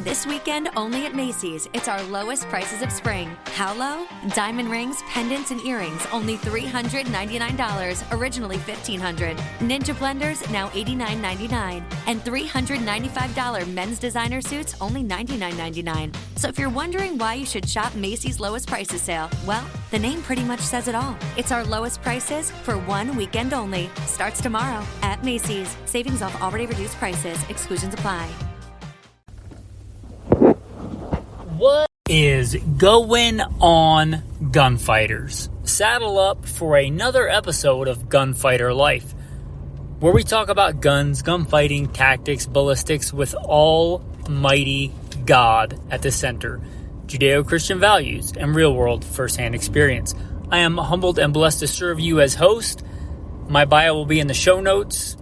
This weekend, only at Macy's, it's our lowest prices of spring. How low? Diamond rings, pendants, and earrings, only $399, originally $1,500. Ninja blenders, now $89.99. And $395 men's designer suits, only $99.99. So if you're wondering why you should shop Macy's lowest prices sale, well, the name pretty much says it all. It's our lowest prices for one weekend only. Starts tomorrow at Macy's. Savings off already reduced prices. Exclusions apply. What is going on, gunfighters? Saddle up for another episode of Gunfighter Life, where we talk about guns, gunfighting, tactics, ballistics, with Almighty God at the center, Judeo-Christian values, and real-world first-hand experience. I am humbled and blessed to serve you as host. My bio will be in the show notes.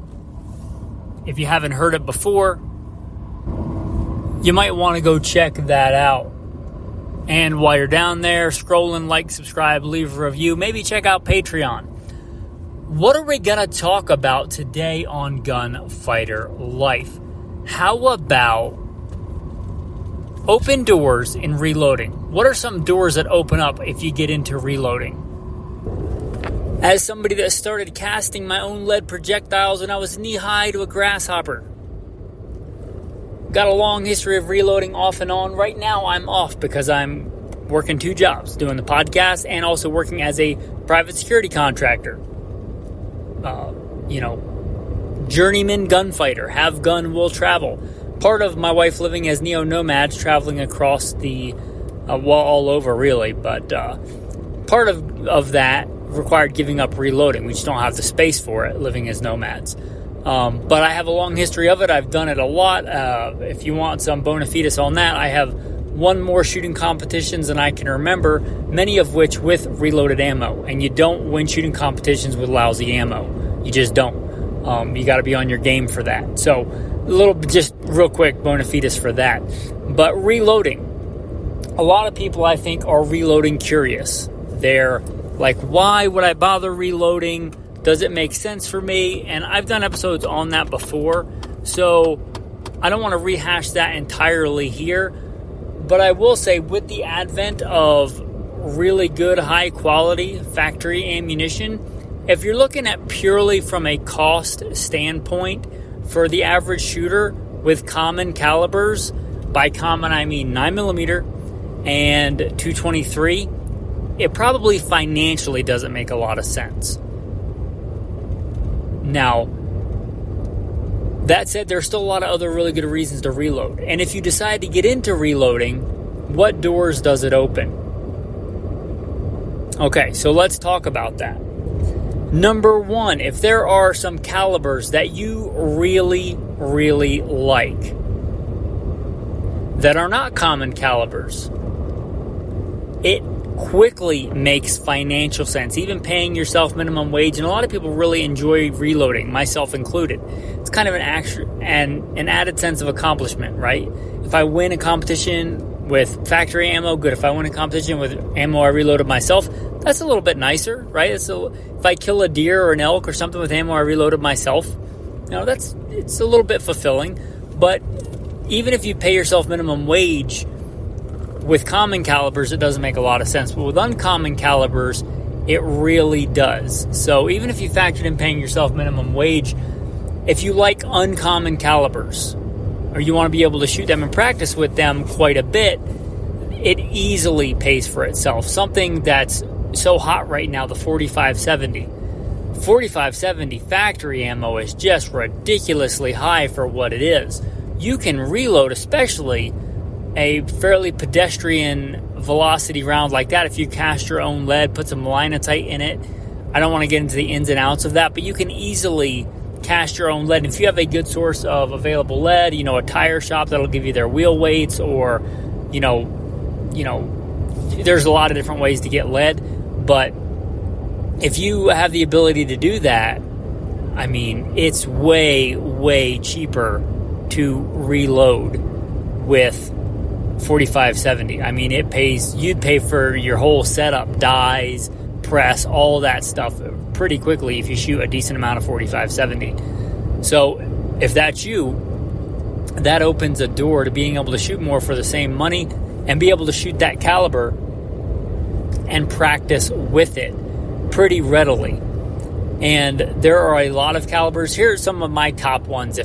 If you haven't heard it before, you might want to go check that out. And while you're down there scrolling, like, subscribe, leave a review, maybe check out Patreon. What are we going to talk about today on Gunfighter Life? How about open doors in reloading? What are some doors that open up if you get into reloading? As somebody that started casting my own lead projectiles when I was knee-high to a grasshopper, got a long history of reloading off and on. Right now, I'm off because I'm working two jobs, doing the podcast and also working as a private security contractor. Journeyman gunfighter, have gun, will travel. Part of my wife living as neo-nomads, traveling across the, all over really, but part of that required giving up reloading. We just don't have the space for it, living as nomads. But I have a long history of it. I've done it a lot. If you want some bona fides on that, I have won more shooting competitions than I can remember, many of which with reloaded ammo. And you don't win shooting competitions with lousy ammo. You just don't. You got to be on your game for that. So just real quick bona fides for that. But reloading. A lot of people, I think, are reloading curious. They're like, why would I bother reloading? Does it make sense for me? And I've done episodes on that before, so I don't want to rehash that entirely here. But I will say, with the advent of really good, high-quality factory ammunition, if you're looking at purely from a cost standpoint, for the average shooter with common calibers, by common I mean 9mm and 223, it probably financially doesn't make a lot of sense. Now, that said, there's still a lot of other really good reasons to reload. And if you decide to get into reloading, what doors does it open? Okay, so let's talk about that. Number one, if there are some calibers that you really, really like that are not common calibers, it quickly makes financial sense, even paying yourself minimum wage. And a lot of people really enjoy reloading, myself included. It's kind of an added sense of accomplishment, right? If I win a competition with factory ammo, good. If I win a competition with ammo I reloaded myself, that's a little bit nicer, right? If I kill a deer or an elk or something with ammo I reloaded myself, it's a little bit fulfilling. But even if you pay yourself minimum wage with common calibers, it doesn't make a lot of sense. But with uncommon calibers, it really does. So even if you factored in paying yourself minimum wage, if you like uncommon calibers, or you want to be able to shoot them and practice with them quite a bit, it easily pays for itself. Something that's so hot right now, the 4570. 4570 factory ammo is just ridiculously high for what it is. You can reload, especially a fairly pedestrian velocity round like that, if you cast your own lead, put some linotite in it. I don't want to get into the ins and outs of that, but you can easily cast your own lead. And if you have a good source of available lead, a tire shop that'll give you their wheel weights, or, there's a lot of different ways to get lead. But if you have the ability to do that, I mean, it's way, way cheaper to reload with 4570. I mean, you'd pay for your whole setup, dies, press, all that stuff pretty quickly if you shoot a decent amount of 4570. So if that's you, that opens a door to being able to shoot more for the same money and be able to shoot that caliber and practice with it pretty readily. And there are a lot of calibers. Here are some of my top ones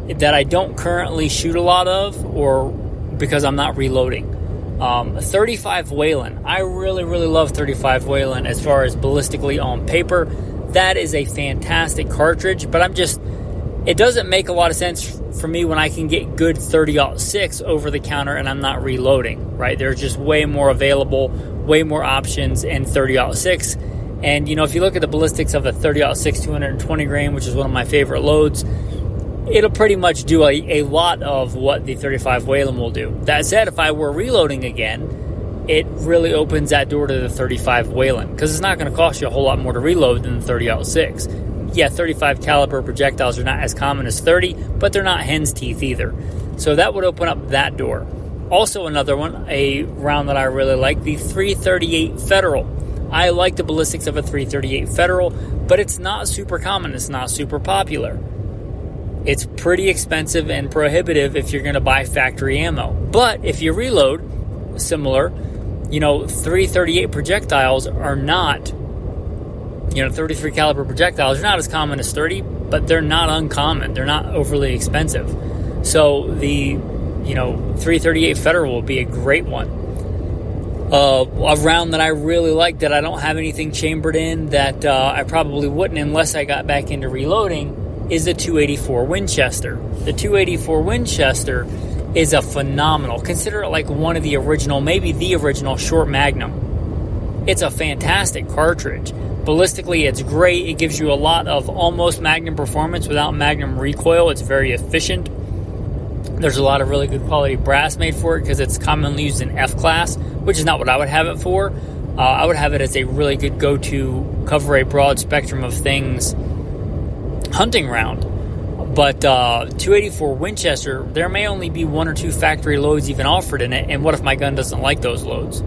that I don't currently shoot a lot of, or because I'm not reloading. 35 Whelen. I really, really love 35 Whelen as far as ballistically on paper. That is a fantastic cartridge, but it doesn't make a lot of sense for me when I can get good 30-06 over the counter and I'm not reloading, right? There's just way more available, way more options in 30-06. And, if you look at the ballistics of a 30-06 220 grain, which is one of my favorite loads, it'll pretty much do a lot of what the 35 Whelen will do. That said, if I were reloading again, it really opens that door to the 35 Whelen, because it's not going to cost you a whole lot more to reload than the 30-06. Yeah, 35 caliber projectiles are not as common as 30, but they're not hen's teeth either. So that would open up that door. Also another one, a round that I really like, the 338 Federal. I like the ballistics of a 338 Federal, but it's not super common. It's not super popular. It's pretty expensive and prohibitive if you're going to buy factory ammo. But if you reload, similar, 338 projectiles are not, 33 caliber projectiles are not as common as 30, but they're not uncommon. They're not overly expensive. So the, 338 Federal will be a great one. A round that I really like that I don't have anything chambered in that I probably wouldn't unless I got back into reloading is the 284 Winchester. The 284 Winchester is a phenomenal, consider it like one of the original, maybe the original short magnum. It's a fantastic cartridge. Ballistically, it's great. It gives you a lot of almost magnum performance without magnum recoil. It's very efficient. There's a lot of really good quality brass made for it because it's commonly used in F class, which is not what I would have it for. I would have it as a really good go-to, cover a broad spectrum of things hunting round. But 284 Winchester, there may only be one or two factory loads even offered in it, and what if my gun doesn't like those loads?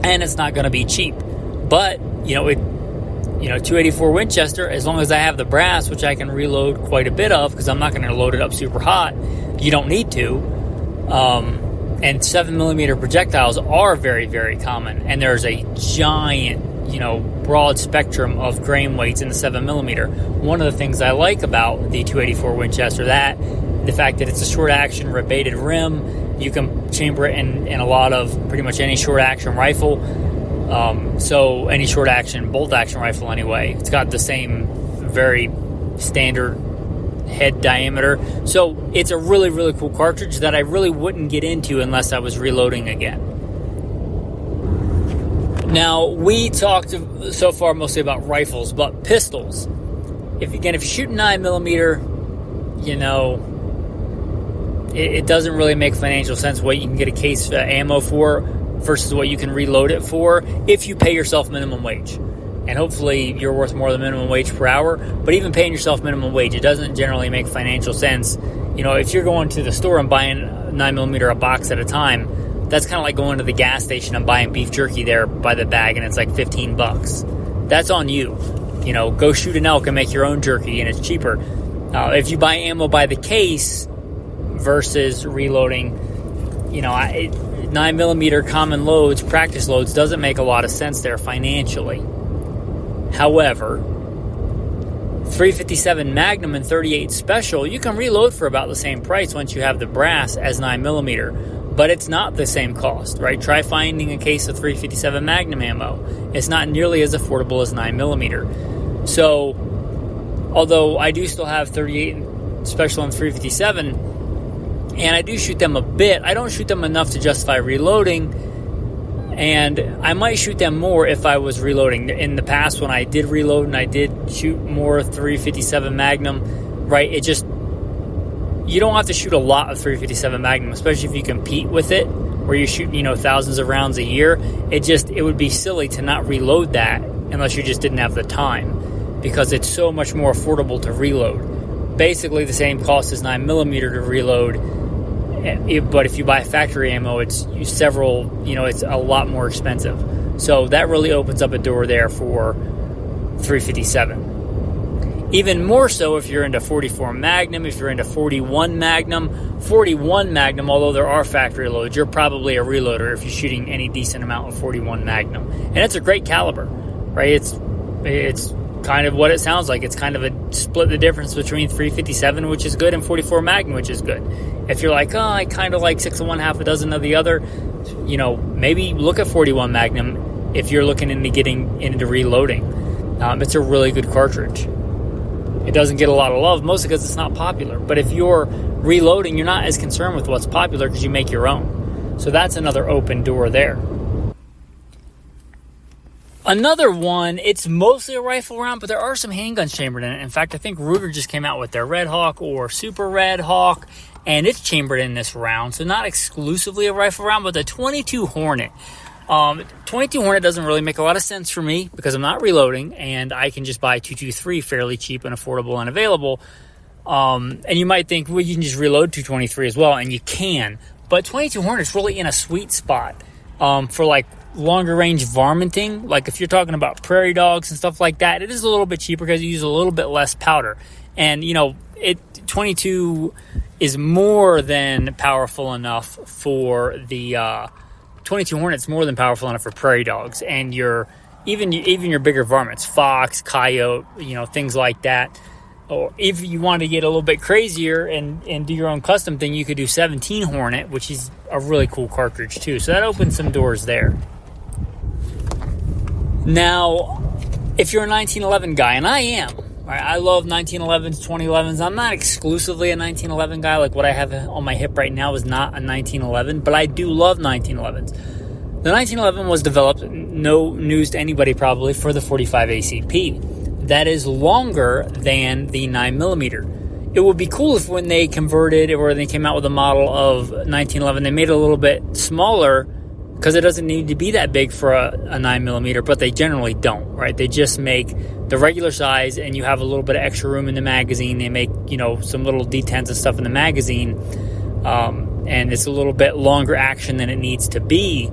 And it's not going to be cheap. But, 284 Winchester, as long as I have the brass, which I can reload quite a bit of, because I'm not going to load it up super hot, you don't need to. And 7mm projectiles are very, very common, and there's a giant, broad spectrum of grain weights in the 7mm. One of the things I like about the 284 Winchester, the fact that it's a short action rebated rim, you can chamber it in a lot of pretty much any short action rifle. So any short action, bolt action rifle anyway, it's got the same very standard head diameter. So it's a really, really cool cartridge that I really wouldn't get into unless I was reloading again. Now, we talked so far mostly about rifles, but pistols. If you shoot 9mm, it doesn't really make financial sense what you can get a case of ammo for versus what you can reload it for if you pay yourself minimum wage. And hopefully you're worth more than minimum wage per hour, but even paying yourself minimum wage, it doesn't generally make financial sense. If you're going to the store and buying 9mm a box at a time, that's kind of like going to the gas station and buying beef jerky there by the bag and it's like $15. That's on you. Go shoot an elk and make your own jerky and it's cheaper. If you buy ammo by the case versus reloading, 9mm common loads, practice loads, doesn't make a lot of sense there financially. However, 357 Magnum and 38 Special, you can reload for about the same price once you have the brass as 9mm, but it's not the same cost, right? Try finding a case of 357 Magnum ammo. It's not nearly as affordable as 9mm. So, although I do still have 38 Special and 357, and I do shoot them a bit, I don't shoot them enough to justify reloading, and I might shoot them more if I was reloading. In the past, when I did reload and I did shoot more 357 Magnum, right, you don't have to shoot a lot of 357 Magnum, especially if you compete with it, where you shoot, thousands of rounds a year. It would be silly to not reload that unless you just didn't have the time, because it's so much more affordable to reload. Basically the same cost as 9mm to reload, but if you buy factory ammo, it's it's a lot more expensive. So that really opens up a door there for 357. Even more so if you're into 44 Magnum, if you're into 41 Magnum. 41 Magnum, although there are factory loads, you're probably a reloader if you're shooting any decent amount of 41 Magnum. And it's a great caliber, right? It's kind of what it sounds like. It's kind of a split the difference between 357, which is good, and 44 Magnum, which is good. If you're like, oh, I kind of like 6 of one, half a dozen of the other, maybe look at 41 Magnum if you're looking into getting into reloading. It's a really good cartridge. It doesn't get a lot of love, mostly because it's not popular. But if you're reloading, you're not as concerned with what's popular because you make your own. So that's another open door there. Another one, it's mostly a rifle round, but there are some handguns chambered in it. In fact, I think Ruger just came out with their Red Hawk or Super Red Hawk, and it's chambered in this round. So not exclusively a rifle round, but the 22 Hornet. 22 Hornet doesn't really make a lot of sense for me because I'm not reloading, and I can just buy 223 fairly cheap and affordable and available. And you might think, well, you can just reload 223 as well, and you can. But 22 Hornet's really in a sweet spot for like longer range varminting. Like if you're talking about prairie dogs and stuff like that, it is a little bit cheaper because you use a little bit less powder. And 22 is more than powerful enough for the 22 Hornet's more than powerful enough for prairie dogs and even your bigger varmints, fox, coyote, things like that. Or if you want to get a little bit crazier and do your own custom thing, you could do 17 Hornet, which is a really cool cartridge too. So that opens some doors there. Now, if you're a 1911 guy, and I am, right, I love 1911s, 2011s. I'm not exclusively a 1911 guy. Like what I have on my hip right now is not a 1911, but I do love 1911s. The 1911 was developed, no news to anybody probably, for the 45 ACP. That is longer than the 9mm. It would be cool if when they converted or they came out with a model of 1911, they made it a little bit smaller because it doesn't need to be that big for a 9mm, but they generally don't, right? They just make the regular size and you have a little bit of extra room in the magazine. They make, some little detents and stuff in the magazine, and it's a little bit longer action than it needs to be.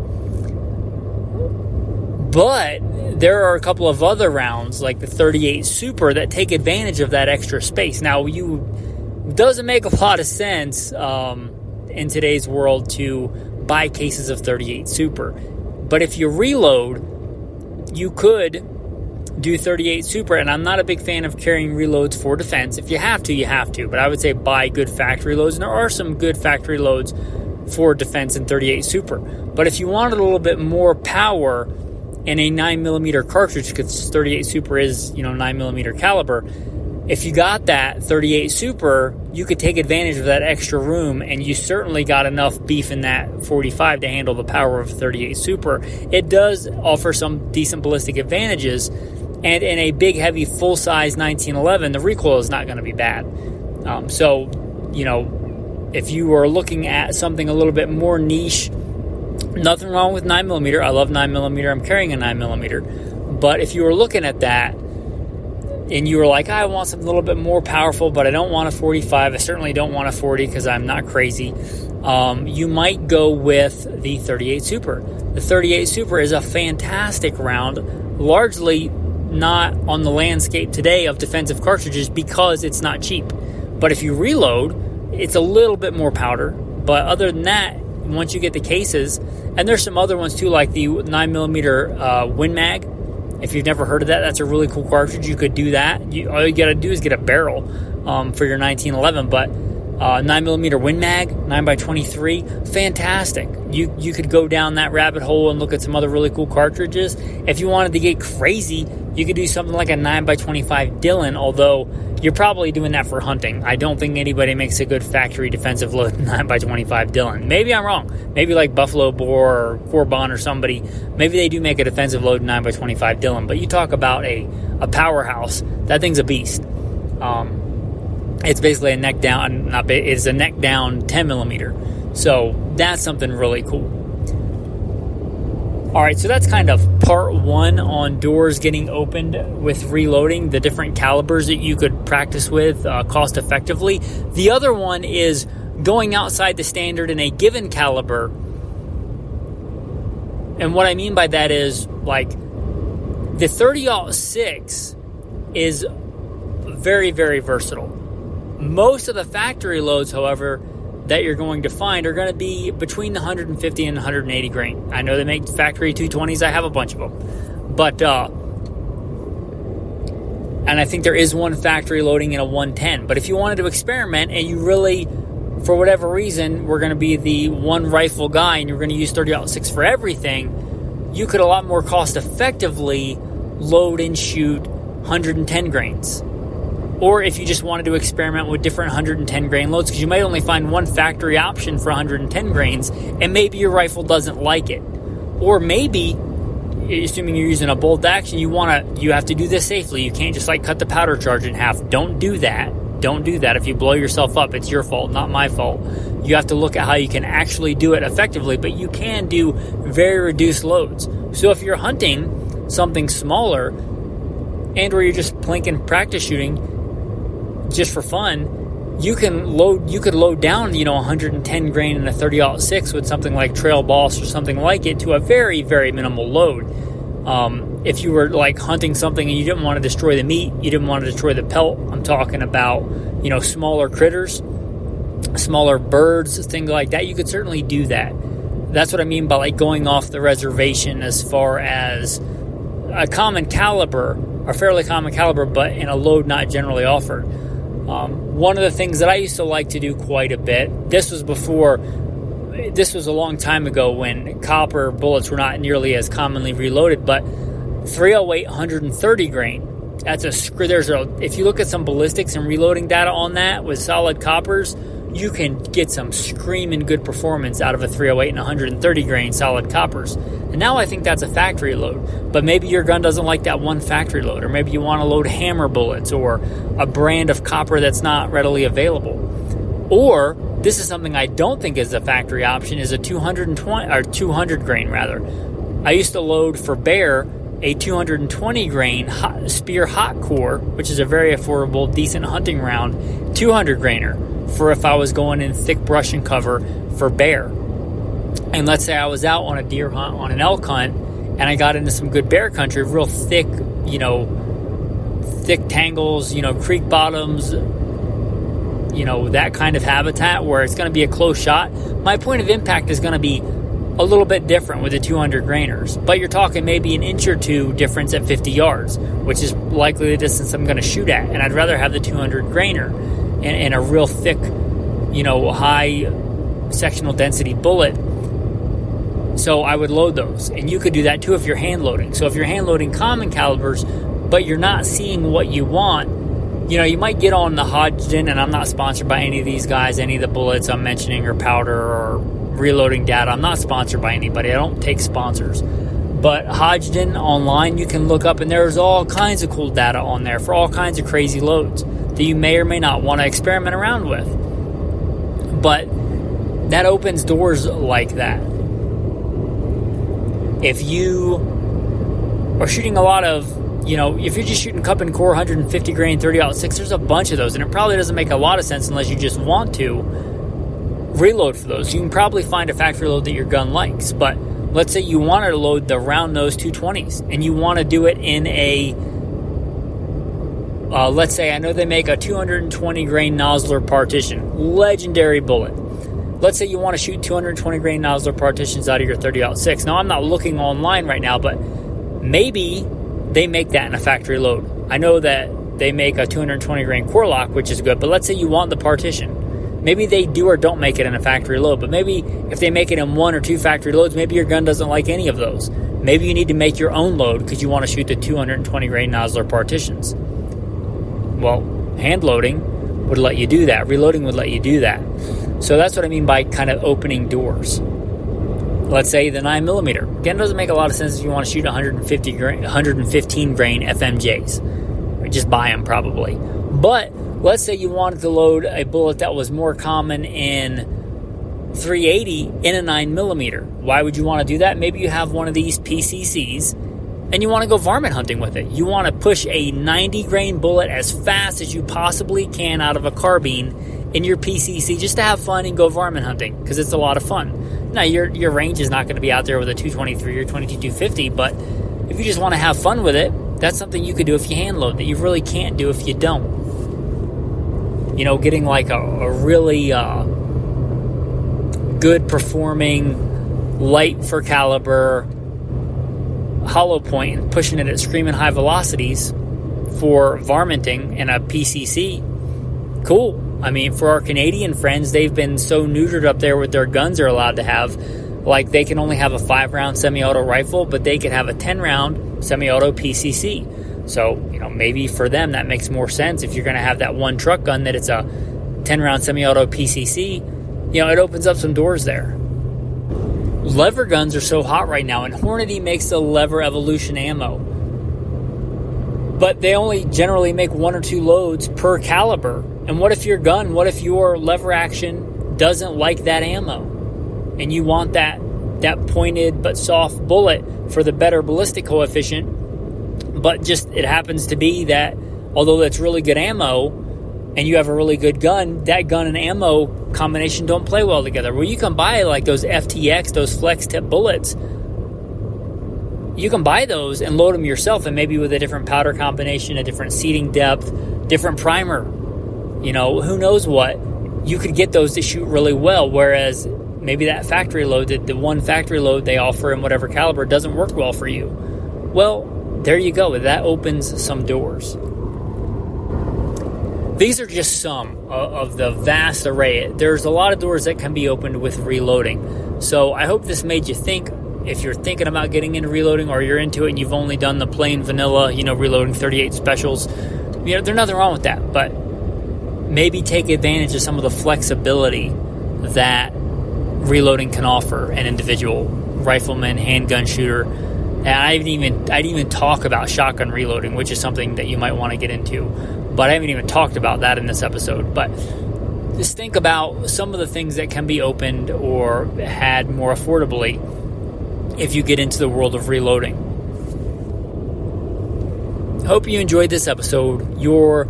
But there are a couple of other rounds, like the 38 Super, that take advantage of that extra space. Now, it doesn't make a lot of sense in today's world to buy cases of 38 Super. But if you reload, you could do 38 Super, and I'm not a big fan of carrying reloads for defense. If you have to, you have to. But I would say buy good factory loads, and there are some good factory loads for defense in 38 Super. But if you wanted a little bit more power in a 9mm cartridge, because 38 Super is, 9mm caliber, if you got that 38 Super, you could take advantage of that extra room, and you certainly got enough beef in that 45 to handle the power of 38 Super. It does offer some decent ballistic advantages, and in a big, heavy, full-size 1911, the recoil is not going to be bad. If you are looking at something a little bit more niche, nothing wrong with 9mm. I love 9mm. I'm carrying a 9mm. But if you were looking at that, and you were like, I want something a little bit more powerful, but I don't want a 45. I certainly don't want a 40 because I'm not crazy. You might go with the 38 Super. The 38 Super is a fantastic round, largely not on the landscape today of defensive cartridges because it's not cheap. But if you reload, it's a little bit more powder. But other than that, once you get the cases, and there's some other ones too, like the 9mm Win Mag. If you've never heard of that, that's a really cool cartridge. You could do that. All you got to do is get a barrel for your 1911. But 9mm Win Mag, 9x23, fantastic. You could go down that rabbit hole and look at some other really cool cartridges. If you wanted to get crazy, you could do something like a 9x25 Dillon, although you're probably doing that for hunting. I don't think anybody makes a good factory defensive load 9x25 Dillon. Maybe I'm wrong. Maybe like Buffalo Bore or Corbon or somebody, maybe they do make a defensive load 9x25 Dillon. But you talk about a powerhouse, that thing's a beast. It's basically a neck down, it's a neck down 10mm. So that's something really cool. All right, so that's kind of part one on doors getting opened with reloading, the different calibers that you could practice with cost effectively. The other one is going outside the standard in a given caliber. And what I mean by that is, like, the 30-06 is very, very versatile. Most of the factory loads, however, that you're going to find are going to be between the 150 and 180 grain. I know they make factory 220s. I have a bunch of them. But, and I think there is one factory loading in a 110. But if you wanted to experiment and you really, for whatever reason, were going to be the one rifle guy and you're going to use 30-06 for everything, you could a lot more cost effectively load and shoot 110 grains. Or if you just wanted to experiment with different 110 grain loads, because you might only find one factory option for 110 grains, and maybe your rifle doesn't like it. Or maybe, assuming you're using a bolt action, you have to do this safely. You can't just cut the powder charge in half. Don't do that. Don't do that. If you blow yourself up, it's your fault, not my fault. You have to look at how you can actually do it effectively, but you can do very reduced loads. So if you're hunting something smaller, and where you're just plinking practice shooting just for fun, you could load down 110 grain in a 30-06 with something like Trail Boss or something like it to a very, very minimal load. If you were hunting something and you didn't want to destroy the meat, you didn't want to destroy the pelt, I'm talking about smaller critters, smaller birds, things like that, you could certainly do that. That's what I mean by going off the reservation as far as a common caliber, a fairly common caliber, but in a load not generally offered. One of the things that I used to like to do quite a bit, this was a long time ago when copper bullets were not nearly as commonly reloaded, but 308 130 grain. If you look at some ballistics and reloading data on that with solid coppers, you can get some screaming good performance out of a 308 and 130 grain solid coppers. And now I think that's a factory load. But maybe your gun doesn't like that one factory load, or maybe you want to load hammer bullets or a brand of copper that's not readily available. Or this is something I don't think is a factory option, is a 200 grain rather. I used to load for bear a 220 grain spear hot core, which is a very affordable, decent hunting round, 200 grainer for if I was going in thick brush and cover for bear. And let's say I was out on a deer hunt, on an elk hunt, and I got into some good bear country, real thick, thick tangles, creek bottoms, that kind of habitat where it's going to be a close shot. My point of impact is going to be a little bit different with the 200 grainers, but you're talking maybe an inch or two difference at 50 yards, which is likely the distance I'm going to shoot at. And I'd rather have the 200 grainer and a real thick, high sectional density bullet. So I would load those. And you could do that too if you're hand loading. So if you're hand loading common calibers, but you're not seeing what you want, you might get on the Hodgdon, and I'm not sponsored by any of these guys, any of the bullets I'm mentioning, or powder, or reloading data. I'm not sponsored by anybody. I don't take sponsors. But Hodgdon online, you can look up, and there's all kinds of cool data on there for all kinds of crazy loads that you may or may not want to experiment around with. But that opens doors like that. If you are shooting a lot of, if you're just shooting cup and core 150 grain 30-06, there's a bunch of those, and it probably doesn't make a lot of sense unless you just want to reload for those. You can probably find a factory load that your gun likes, but let's say you want to load the round nose 220s, and you want to do it in a, let's say, I know they make a 220 grain Nosler partition, legendary bullet. Let's say you want to shoot 220 grain Nosler partitions out of your 30-06. Now, I'm not looking online right now, but maybe they make that in a factory load. I know that they make a 220 grain core lock, which is good, but let's say you want the partition. Maybe they do or don't make it in a factory load, but maybe if they make it in one or two factory loads, maybe your gun doesn't like any of those. Maybe you need to make your own load because you want to shoot the 220 grain Nosler partitions. Well, hand loading would let you do that. Reloading would let you do that. So that's what I mean by kind of opening doors. Let's say the 9mm. Again, it doesn't make a lot of sense if you want to shoot 115 grain FMJs. Or just buy them probably. But let's say you wanted to load a bullet that was more common in 380 in a 9mm. Why would you want to do that? Maybe you have one of these PCCs and you want to go varmint hunting with it. You want to push a 90 grain bullet as fast as you possibly can out of a carbine in your PCC just to have fun and go varmint hunting because it's a lot of fun. Now, your range is not going to be out there with a 223 or 22-250, but if you just want to have fun with it, that's something you could do if you hand load that you really can't do if you don't. getting like a really good performing light for caliber hollow point and pushing it at screaming high velocities for varminting in a PCC, cool. I mean, for our Canadian friends, they've been so neutered up there with their guns they're allowed to have. Like, they can only have a 5-round semi-auto rifle, but they could have a 10-round semi-auto PCC. So, maybe for them that makes more sense. If you're going to have that one truck gun, that it's a 10-round semi-auto PCC, it opens up some doors there. Lever guns are so hot right now, and Hornady makes the lever evolution ammo. But they only generally make 1 or 2 loads per caliber. And what if your lever action doesn't like that ammo? And you want that pointed but soft bullet for the better ballistic coefficient, but just it happens to be that although that's really good ammo and you have a really good gun, that gun and ammo combination don't play well together. Well, you can buy like those FTX, those flex tip bullets. You can buy those and load them yourself, and maybe with a different powder combination, a different seating depth, different primer. Who knows what. You could get those to shoot really well, whereas maybe that factory load, the one factory load they offer in whatever caliber doesn't work well for you. Well, there you go. That opens some doors. These are just some of the vast array. There's a lot of doors that can be opened with reloading. So I hope this made you think. If you're thinking about getting into reloading, or you're into it and you've only done the plain vanilla, reloading 38 specials, there's nothing wrong with that. But maybe take advantage of some of the flexibility that reloading can offer an individual rifleman, handgun shooter. And I didn't even talk about shotgun reloading, which is something that you might want to get into. But I haven't even talked about that in this episode. But just think about some of the things that can be opened or had more affordably if you get into the world of reloading. Hope you enjoyed this episode. Your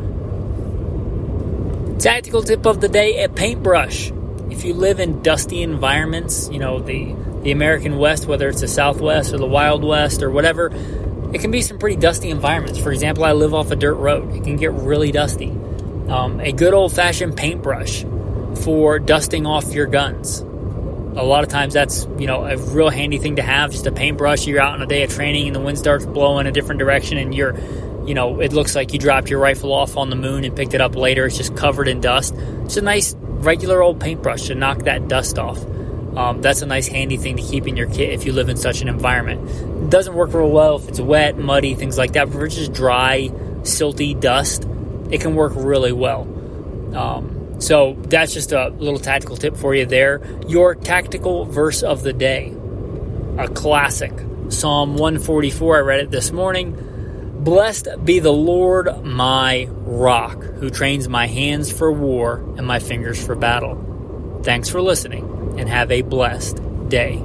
tactical tip of the day: a paintbrush. If you live in dusty environments, the American West, whether it's the Southwest or the Wild West or whatever, it can be some pretty dusty environments. For example, I live off a dirt road. It can get really dusty. A good old-fashioned paintbrush for dusting off your guns. A lot of times that's, a real handy thing to have, just a paintbrush. You're out on a day of training and the wind starts blowing a different direction and it looks like you dropped your rifle off on the moon and picked it up later. It's just covered in dust. It's a nice regular old paintbrush to knock that dust off. That's a nice handy thing to keep in your kit if you live in such an environment. It doesn't work real well if it's wet, muddy, things like that. But if it's just dry, silty dust, it can work really well. So that's just a little tactical tip for you there. Your tactical verse of the day, a classic, Psalm 144. I read it this morning. Blessed be the Lord my rock, who trains my hands for war and my fingers for battle. Thanks for listening, and have a blessed day.